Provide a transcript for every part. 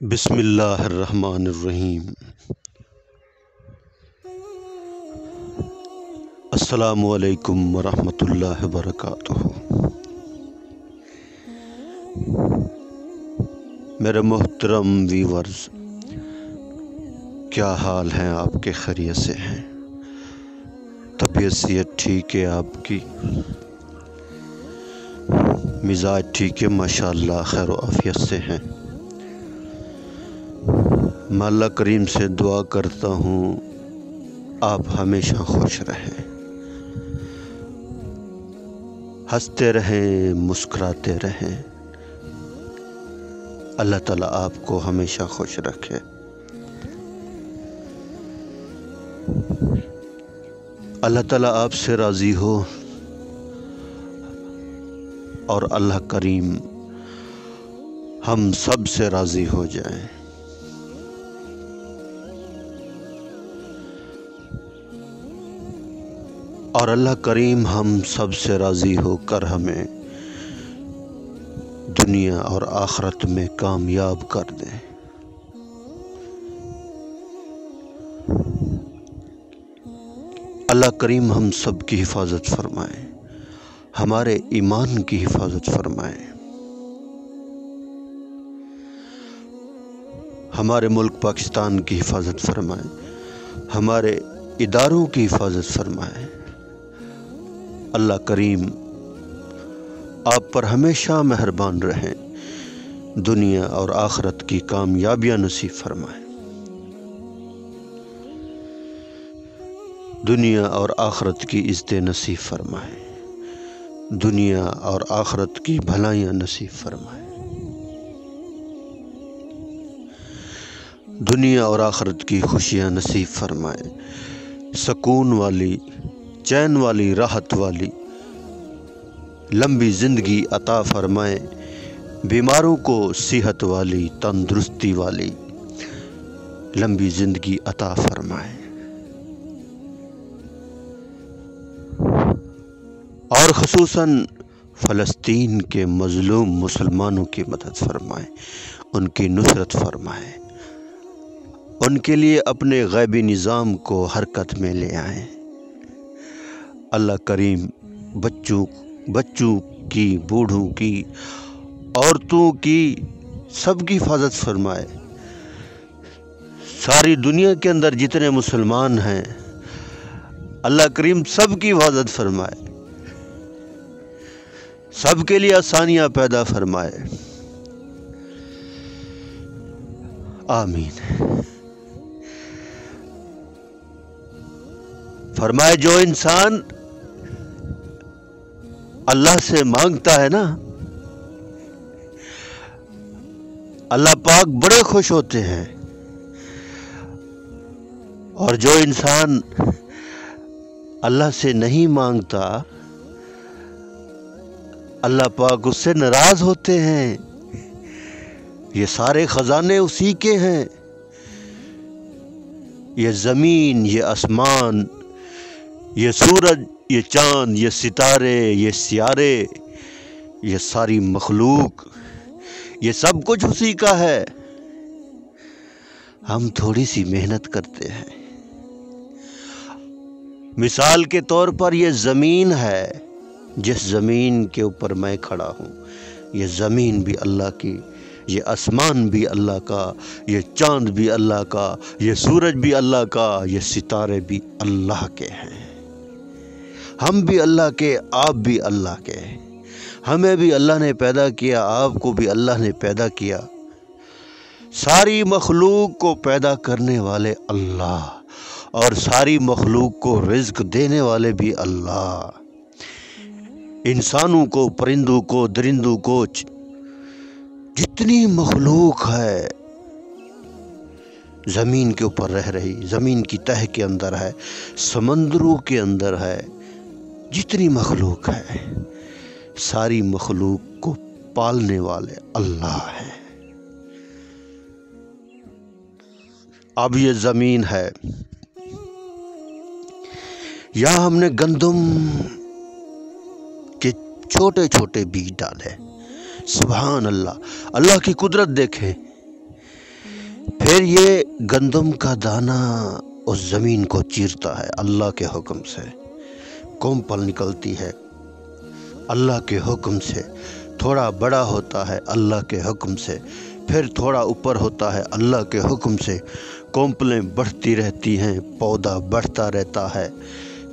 بسم اللہ الرحمن الرحیم۔ السلام علیکم ورحمۃ اللہ وبرکاتہ۔ میرے محترم ویورز، کیا حال ہیں آپ کے؟ خیریت سے ہیں؟ طبیعت صحت ٹھیک ہے آپ کی؟ مزاج ٹھیک ہے؟ ماشاءاللہ خیر و عافیت سے ہیں؟ میں اللہ کریم سے دعا کرتا ہوں آپ ہمیشہ خوش رہیں، ہنستے رہیں، مسکراتے رہیں۔ اللہ تعالیٰ آپ کو ہمیشہ خوش رکھے۔ اللہ تعالیٰ آپ سے راضی ہو اور اللہ کریم ہم سب سے راضی ہو جائیں۔ اور اللہ کریم ہم سب سے راضی ہو کر ہمیں دنیا اور آخرت میں کامیاب کر دیں۔ اللہ کریم ہم سب کی حفاظت فرمائے، ہمارے ایمان کی حفاظت فرمائے، ہمارے ملک پاکستان کی حفاظت فرمائے، ہمارے اداروں کی حفاظت فرمائے۔ اللہ کریم آپ پر ہمیشہ مہربان رہیں، دنیا اور آخرت کی کامیابیاں نصیب فرمائے، دنیا اور آخرت کی عزتیں نصیب فرمائے، دنیا اور آخرت کی بھلائیاں نصیب فرمائے، دنیا اور آخرت کی خوشیاں نصیب فرمائے، سکون والی، چین والی، راحت والی لمبی زندگی عطا فرمائے، بیماروں کو صحت والی، تندرستی والی لمبی زندگی عطا فرمائے، اور خصوصاً فلسطین کے مظلوم مسلمانوں کی مدد فرمائے، ان کی نصرت فرمائے، ان کے لیے اپنے غیبی نظام کو حرکت میں لے آئیں۔ اللہ کریم بچوں کی، بوڑھوں کی، عورتوں کی، سب کی حفاظت فرمائے۔ ساری دنیا کے اندر جتنے مسلمان ہیں اللہ کریم سب کی حفاظت فرمائے، سب کے لیے آسانیاں پیدا فرمائے، آمین۔ فرمائے جو انسان اللہ سے مانگتا ہے نا، اللہ پاک بڑے خوش ہوتے ہیں، اور جو انسان اللہ سے نہیں مانگتا اللہ پاک اس سے ناراض ہوتے ہیں۔ یہ سارے خزانے اسی کے ہیں، یہ زمین، یہ آسمان، یہ سورج، یہ چاند، یہ ستارے، یہ سیارے، یہ ساری مخلوق، یہ سب کچھ اسی کا ہے۔ ہم تھوڑی سی محنت کرتے ہیں۔ مثال کے طور پر یہ زمین ہے، جس زمین کے اوپر میں کھڑا ہوں، یہ زمین بھی اللہ کی، یہ آسمان بھی اللہ کا، یہ چاند بھی اللہ کا، یہ سورج بھی اللہ کا، یہ ستارے بھی اللہ کے ہیں۔ ہم بھی اللہ کے، آپ بھی اللہ کے، ہمیں بھی اللہ نے پیدا کیا، آپ کو بھی اللہ نے پیدا کیا۔ ساری مخلوق کو پیدا کرنے والے اللہ، اور ساری مخلوق کو رزق دینے والے بھی اللہ۔ انسانوں کو، پرندوں کو، درندوں کو، جتنی مخلوق ہے زمین کے اوپر رہ رہی، زمین کی تہہ کے اندر ہے، سمندروں کے اندر ہے، جتنی مخلوق ہے، ساری مخلوق کو پالنے والے اللہ ہیں۔ اب یہ زمین ہے، یہاں ہم نے گندم کے چھوٹے چھوٹے بیج ڈالے، سبحان اللہ، اللہ کی قدرت دیکھیں۔ پھر یہ گندم کا دانہ اس زمین کو چیرتا ہے اللہ کے حکم سے، کونپل نکلتی ہے اللہ کے حکم سے، تھوڑا بڑا ہوتا ہے اللہ کے حکم سے، پھر تھوڑا اوپر ہوتا ہے اللہ کے حکم سے، کونپلیں بڑھتی رہتی ہیں، پودا بڑھتا رہتا ہے،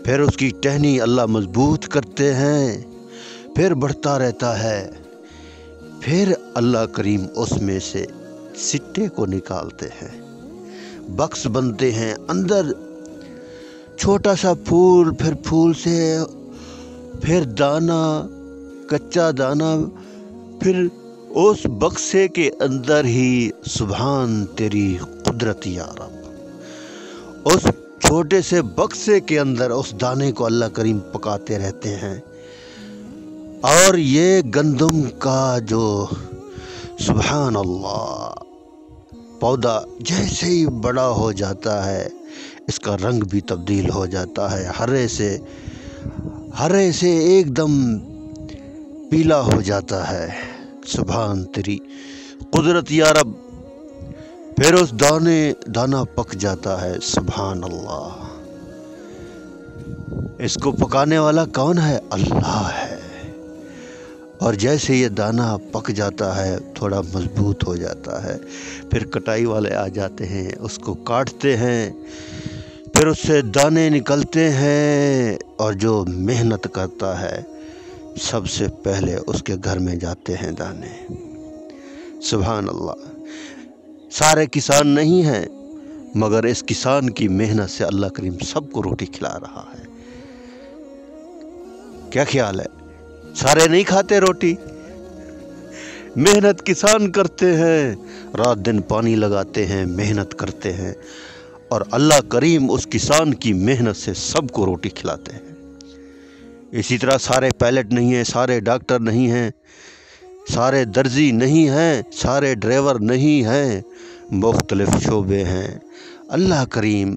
پھر اس کی ٹہنی اللہ مضبوط کرتے ہیں، پھر بڑھتا رہتا ہے، پھر اللہ کریم اس میں سے سٹے کو نکالتے ہیں، بکس بنتے ہیں، اندر چھوٹا سا پھول، پھر پھول سے پھر دانہ، کچا دانہ، پھر اس بکسے کے اندر ہی سبحان تیری قدرت یا رب، اس چھوٹے سے بکسے کے اندر اس دانے کو اللہ کریم پکاتے رہتے ہیں، اور یہ گندم کا جو سبحان اللہ پودا جیسے ہی بڑا ہو جاتا ہے اس کا رنگ بھی تبدیل ہو جاتا ہے، ہرے سے ایک دم پیلا ہو جاتا ہے، سبحان تیری قدرت یا رب، پھر اس دانہ پک جاتا ہے، سبحان اللہ، اس کو پکانے والا کون ہے؟ اللہ ہے، اور جیسے یہ دانہ پک جاتا ہے تھوڑا مضبوط ہو جاتا ہے، پھر کٹائی والے آ جاتے ہیں، اس کو کاٹتے ہیں، پھر اس سے دانے نکلتے ہیں، اور جو محنت کرتا ہے سب سے پہلے اس کے گھر میں جاتے ہیں دانے، سبحان اللہ۔ سارے کسان نہیں ہیں، مگر اس کسان کی محنت سے اللہ کریم سب کو روٹی کھلا رہا ہے۔ کیا خیال ہے؟ سارے نہیں کھاتے روٹی، محنت کسان کرتے ہیں، رات دن پانی لگاتے ہیں، محنت کرتے ہیں، اور اللہ کریم اس کسان کی محنت سے سب کو روٹی کھلاتے ہیں۔ اسی طرح سارے پائلٹ نہیں ہیں، سارے ڈاکٹر نہیں ہیں، سارے درزی نہیں ہیں، سارے ڈرائیور نہیں ہیں، مختلف شعبے ہیں، اللہ کریم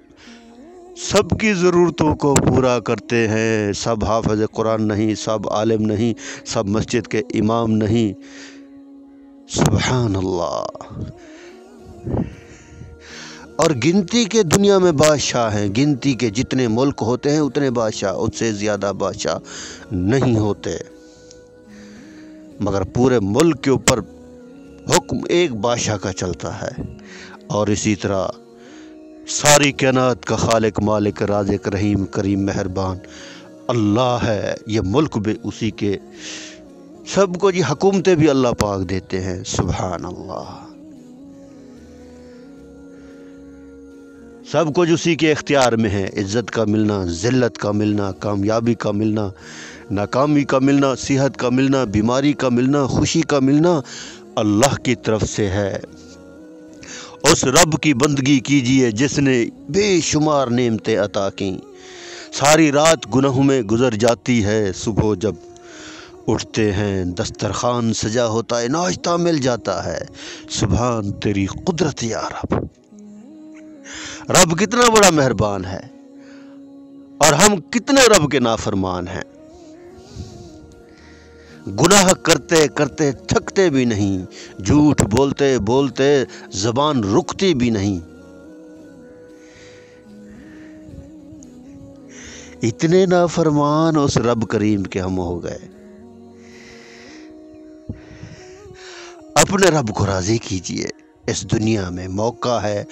سب کی ضرورتوں کو پورا کرتے ہیں۔ سب حافظ قرآن نہیں، سب عالم نہیں، سب مسجد کے امام نہیں، سبحان اللہ۔ اور گنتی کے دنیا میں بادشاہ ہیں، گنتی کے جتنے ملک ہوتے ہیں اتنے بادشاہ، اس سے زیادہ بادشاہ نہیں ہوتے، مگر پورے ملک کے اوپر حکم ایک بادشاہ کا چلتا ہے، اور اسی طرح ساری کائنات کا خالق، مالک، رازق، رحیم، کریم، مہربان اللہ ہے، یہ ملک بھی اسی کے، سب کو یہ حکومتیں بھی اللہ پاک دیتے ہیں، سبحان اللہ، سب کچھ اسی کے اختیار میں ہے، عزت کا ملنا، ذلت کا ملنا، کامیابی کا ملنا، ناکامی کا ملنا، صحت کا ملنا، بیماری کا ملنا، خوشی کا ملنا اللہ کی طرف سے ہے۔ اس رب کی بندگی کیجئے جس نے بے شمار نعمتیں عطا کیں، ساری رات گناہوں میں گزر جاتی ہے، صبح جب اٹھتے ہیں دسترخوان سجا ہوتا ہے، ناشتہ مل جاتا ہے، سبحان تیری قدرت یا رب، رب کتنا بڑا مہربان ہے، اور ہم کتنے رب کے نافرمان ہیں، گناہ کرتے کرتے تھکتے بھی نہیں، جھوٹ بولتے بولتے زبان رکتی بھی نہیں، اتنے نافرمان اس رب کریم کے ہم ہو گئے۔ اپنے رب کو راضی کیجئے، اس دنیا میں موقع ہے،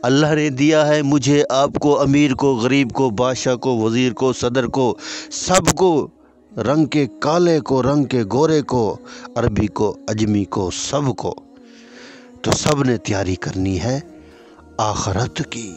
اللہ نے دیا ہے مجھے، آپ کو، امیر کو، غریب کو، بادشاہ کو، وزیر کو، صدر کو، سب کو، رنگ کے کالے کو، رنگ کے گورے کو، عربی کو، اجمی کو، سب کو، تو سب نے تیاری کرنی ہے آخرت کی۔